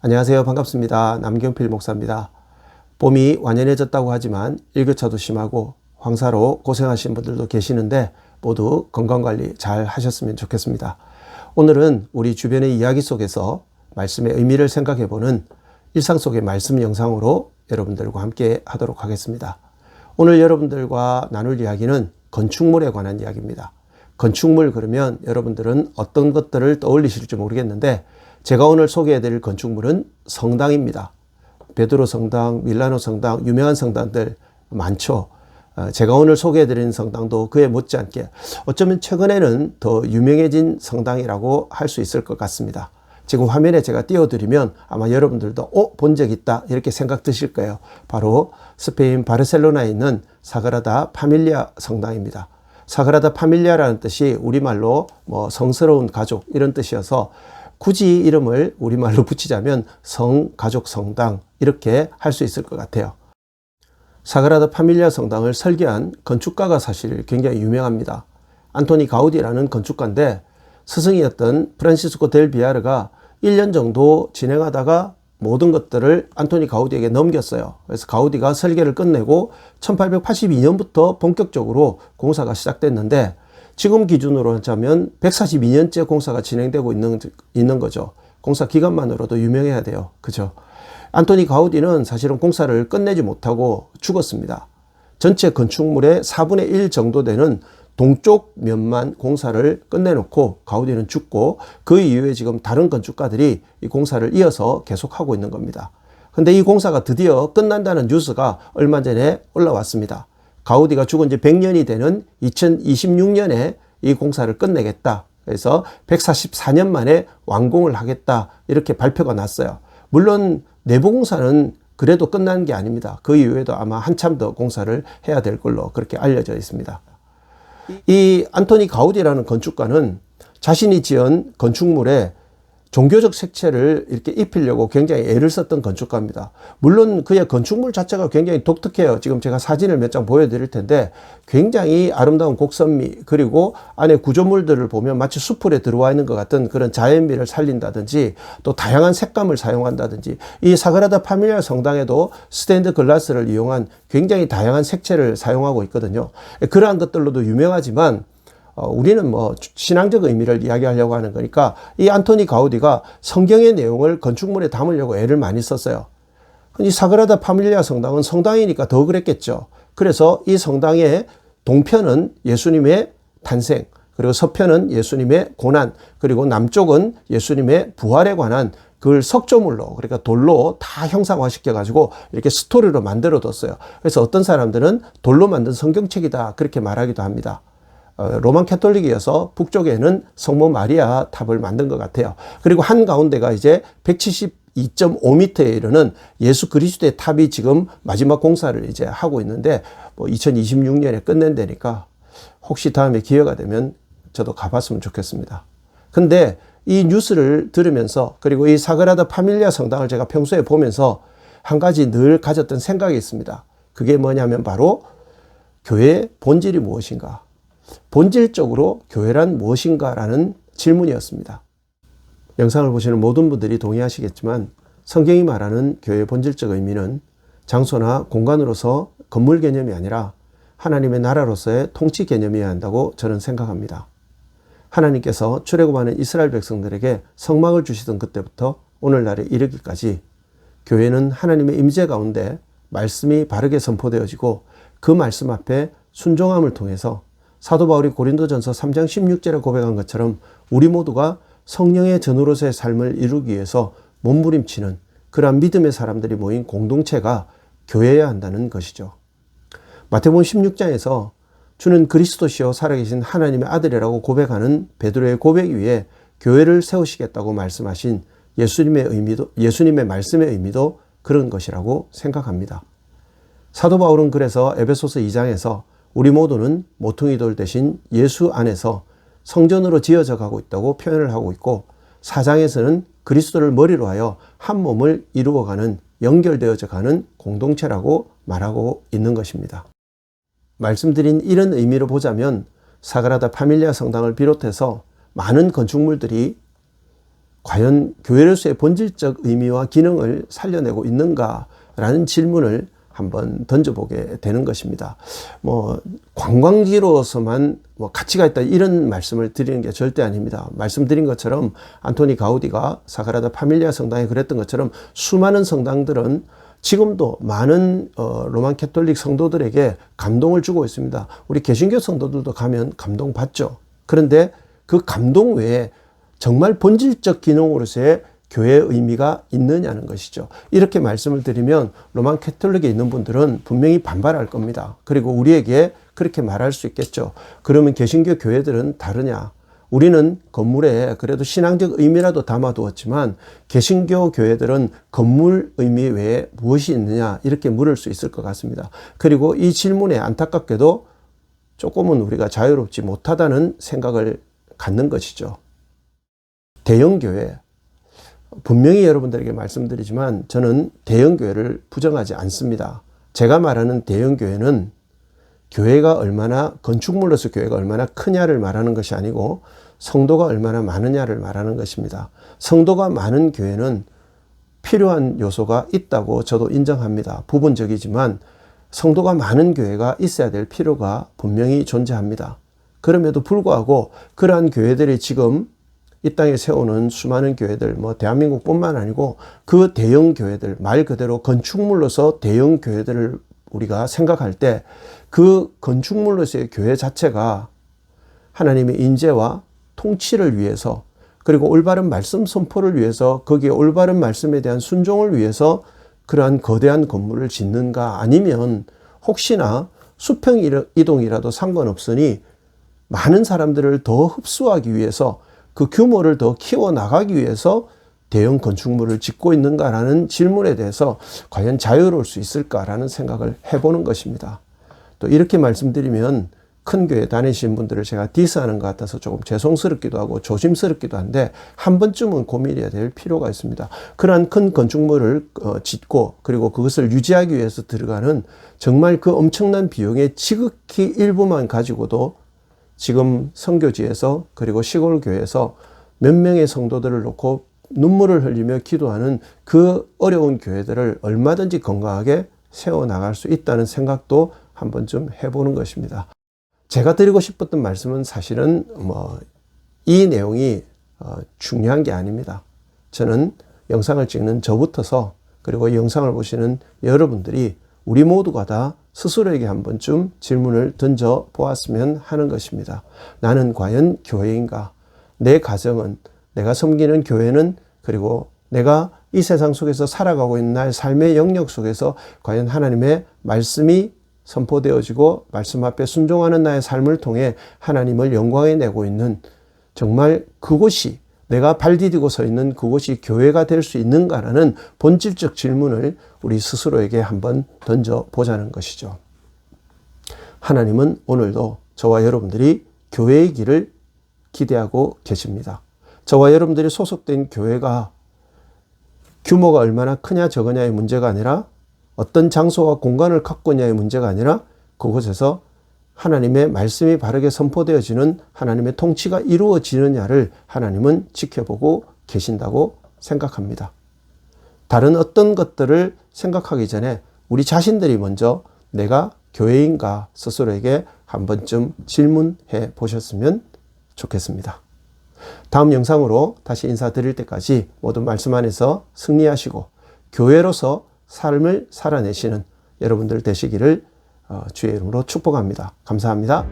안녕하세요. 반갑습니다. 남경필 목사입니다. 봄이 완연해졌다고 하지만 일교차도 심하고 황사로 고생하시는 분들도 계시는데 모두 건강관리 잘 하셨으면 좋겠습니다. 오늘은 우리 주변의 이야기 속에서 말씀의 의미를 생각해보는 일상 속의 말씀 영상으로 여러분들과 함께 하도록 하겠습니다. 오늘 여러분들과 나눌 이야기는 건축물에 관한 이야기입니다. 건축물 그러면 여러분들은 어떤 것들을 떠올리실지 모르겠는데 제가 오늘 소개해드릴 건축물은 성당입니다. 베드로 성당, 밀라노 성당, 유명한 성당들 많죠. 제가 오늘 소개해드리는 성당도 그에 못지않게 어쩌면 최근에는 더 유명해진 성당이라고 할 수 있을 것 같습니다. 지금 화면에 제가 띄워드리면 아마 여러분들도 본 적 있다 이렇게 생각 드실 거예요. 바로 스페인 바르셀로나에 있는 사그라다 파밀리아 성당입니다. 사그라다 파밀리아라는 뜻이 우리말로 성스러운 가족 이런 뜻이어서 굳이 이름을 우리말로 붙이자면 성, 가족, 성당 이렇게 할 수 있을 것 같아요. 사그라다 파밀리아 성당을 설계한 건축가가 사실 굉장히 유명합니다. 안토니 가우디라는 건축가인데 스승이었던 프란시스코 델 비아르가 1년 정도 진행하다가 모든 것들을 안토니 가우디에게 넘겼어요. 그래서 가우디가 설계를 끝내고 1882년부터 본격적으로 공사가 시작됐는데 지금 기준으로 하자면 142년째 공사가 진행되고 있는 거죠. 공사 기간만으로도 유명해야 돼요. 그죠? 안토니 가우디는 사실은 공사를 끝내지 못하고 죽었습니다. 전체 건축물의 4분의 1 정도 되는 동쪽 면만 공사를 끝내놓고 가우디는 죽고 그 이후에 지금 다른 건축가들이 이 공사를 이어서 계속하고 있는 겁니다. 근데 이 공사가 드디어 끝난다는 뉴스가 얼마 전에 올라왔습니다. 가우디가 죽은 지 100년이 되는 2026년에 이 공사를 끝내겠다. 그래서 144년 만에 완공을 하겠다. 이렇게 발표가 났어요. 물론 내부 공사는 그래도 끝난 게 아닙니다. 그 이후에도 아마 한참 더 공사를 해야 될 걸로 그렇게 알려져 있습니다. 이 안토니 가우디라는 건축가는 자신이 지은 건축물에 종교적 색채를 이렇게 입히려고 굉장히 애를 썼던 건축가입니다. 물론 그의 건축물 자체가 굉장히 독특해요. 지금 제가 사진을 몇 장 보여드릴 텐데 굉장히 아름다운 곡선미 그리고 안에 구조물들을 보면 마치 수풀에 들어와 있는 것 같은 그런 자연미를 살린다든지 또 다양한 색감을 사용한다든지 이 사그라다 파밀리아 성당에도 스테인드 글라스를 이용한 굉장히 다양한 색채를 사용하고 있거든요. 그러한 것들로도 유명하지만 우리는 신앙적 의미를 이야기하려고 하는 거니까 이 안토니 가우디가 성경의 내용을 건축물에 담으려고 애를 많이 썼어요. 이 사그라다 파밀리아 성당은 성당이니까 더 그랬겠죠. 그래서 이 성당의 동편은 예수님의 탄생, 그리고 서편은 예수님의 고난, 그리고 남쪽은 예수님의 부활에 관한 그걸 석조물로, 그러니까 돌로 다 형상화시켜 가지고 이렇게 스토리로 만들어 뒀어요. 그래서 어떤 사람들은 돌로 만든 성경책이다 그렇게 말하기도 합니다. 로만 캐톨릭이어서 북쪽에는 성모 마리아 탑을 만든 것 같아요. 그리고 한가운데가 이제 172.5m에 이르는 예수 그리스도의 탑이 지금 마지막 공사를 이제 하고 있는데 2026년에 끝낸다니까 혹시 다음에 기회가 되면 저도 가봤으면 좋겠습니다. 근데 이 뉴스를 들으면서 그리고 이 사그라다 파밀리아 성당을 제가 평소에 보면서 한 가지 늘 가졌던 생각이 있습니다. 그게 뭐냐면 바로 교회의 본질이 무엇인가? 본질적으로 교회란 무엇인가라는 질문이었습니다. 영상을 보시는 모든 분들이 동의하시겠지만 성경이 말하는 교회의 본질적 의미는 장소나 공간으로서 건물 개념이 아니라 하나님의 나라로서의 통치 개념이어야 한다고 저는 생각합니다. 하나님께서 출애굽하는 이스라엘 백성들에게 성막을 주시던 그때부터 오늘날에 이르기까지 교회는 하나님의 임재 가운데 말씀이 바르게 선포되어지고 그 말씀 앞에 순종함을 통해서 사도 바울이 고린도전서 3장 16절에 고백한 것처럼 우리 모두가 성령의 전우로서의 삶을 이루기 위해서 몸부림치는 그러한 믿음의 사람들이 모인 공동체가 교회여야 한다는 것이죠. 마태복음 16장에서 주는 그리스도시요 살아계신 하나님의 아들이라고 고백하는 베드로의 고백 위에 교회를 세우시겠다고 말씀하신 예수님의 말씀의 의미도 그런 것이라고 생각합니다. 사도 바울은 그래서 에베소서 2장에서 우리 모두는 모퉁이 돌 대신 예수 안에서 성전으로 지어져 가고 있다고 표현을 하고 있고 4장에서는 그리스도를 머리로 하여 한 몸을 이루어가는 연결되어져 가는 공동체라고 말하고 있는 것입니다. 말씀드린 이런 의미로 보자면 사그라다 파밀리아 성당을 비롯해서 많은 건축물들이 과연 교회로서의 본질적 의미와 기능을 살려내고 있는가라는 질문을 한번 던져보게 되는 것입니다. 관광지로서만 가치가 있다 이런 말씀을 드리는 게 절대 아닙니다. 말씀드린 것처럼 안토니 가우디가 사그라다 파밀리아 성당에 그랬던 것처럼 수많은 성당들은 지금도 많은 로만 캐톨릭 성도들에게 감동을 주고 있습니다. 우리 개신교 성도들도 가면 감동받죠. 그런데 그 감동 외에 정말 본질적 기능으로서의 교회의 의미가 있느냐는 것이죠. 이렇게 말씀을 드리면 로만 캐톨릭에 있는 분들은 분명히 반발할 겁니다. 그리고 우리에게 그렇게 말할 수 있겠죠. 그러면 개신교 교회들은 다르냐? 우리는 건물에 그래도 신앙적 의미라도 담아두었지만 개신교 교회들은 건물 의미 외에 무엇이 있느냐? 이렇게 물을 수 있을 것 같습니다. 그리고 이 질문에 안타깝게도 조금은 우리가 자유롭지 못하다는 생각을 갖는 것이죠. 대형교회. 분명히 여러분들에게 말씀드리지만 저는 대형교회를 부정하지 않습니다. 제가 말하는 대형교회는 교회가 얼마나 건축물로서 교회가 얼마나 크냐를 말하는 것이 아니고 성도가 얼마나 많으냐를 말하는 것입니다. 성도가 많은 교회는 필요한 요소가 있다고 저도 인정합니다. 부분적이지만 성도가 많은 교회가 있어야 될 필요가 분명히 존재합니다. 그럼에도 불구하고 그러한 교회들이 지금 이 땅에 세우는 수많은 교회들, 대한민국뿐만 아니고 그 대형 교회들, 말 그대로 건축물로서 대형 교회들을 우리가 생각할 때 그 건축물로서의 교회 자체가 하나님의 인재와 통치를 위해서 그리고 올바른 말씀 선포를 위해서 거기에 올바른 말씀에 대한 순종을 위해서 그러한 거대한 건물을 짓는가 아니면 혹시나 수평 이동이라도 상관없으니 많은 사람들을 더 흡수하기 위해서 그 규모를 더 키워나가기 위해서 대형 건축물을 짓고 있는가라는 질문에 대해서 과연 자유로울 수 있을까라는 생각을 해보는 것입니다. 또 이렇게 말씀드리면 큰 교회 다니시는 분들을 제가 디스하는 것 같아서 조금 죄송스럽기도 하고 조심스럽기도 한데 한 번쯤은 고민해야 될 필요가 있습니다. 그러한 큰 건축물을 짓고 그리고 그것을 유지하기 위해서 들어가는 정말 그 엄청난 비용의 지극히 일부만 가지고도 지금 선교지에서 그리고 시골 교회에서 몇 명의 성도들을 놓고 눈물을 흘리며 기도하는 그 어려운 교회들을 얼마든지 건강하게 세워나갈 수 있다는 생각도 한 번쯤 해보는 것입니다. 제가 드리고 싶었던 말씀은 사실은 이 내용이 중요한 게 아닙니다. 저는 영상을 찍는 저부터서 그리고 이 영상을 보시는 여러분들이 우리 모두가 다 스스로에게 한 번쯤 질문을 던져 보았으면 하는 것입니다. 나는 과연 교회인가? 내 가정은, 내가 섬기는 교회는, 그리고 내가 이 세상 속에서 살아가고 있는 나의 삶의 영역 속에서 과연 하나님의 말씀이 선포되어지고 말씀 앞에 순종하는 나의 삶을 통해 하나님을 영광에 내고 있는 정말 그곳이 내가 발 디디고 서 있는 그곳이 교회가 될 수 있는가라는 본질적 질문을 우리 스스로에게 한번 던져보자는 것이죠. 하나님은 오늘도 저와 여러분들이 교회의 길을 기대하고 계십니다. 저와 여러분들이 소속된 교회가 규모가 얼마나 크냐 적으냐의 문제가 아니라 어떤 장소와 공간을 갖고 있냐의 문제가 아니라 그곳에서 하나님의 말씀이 바르게 선포되어지는 하나님의 통치가 이루어지느냐를 하나님은 지켜보고 계신다고 생각합니다. 다른 어떤 것들을 생각하기 전에 우리 자신들이 먼저 내가 교회인가 스스로에게 한 번쯤 질문해 보셨으면 좋겠습니다. 다음 영상으로 다시 인사드릴 때까지 모든 말씀 안에서 승리하시고 교회로서 삶을 살아내시는 여러분들 되시기를 주의 이름으로 축복합니다. 감사합니다.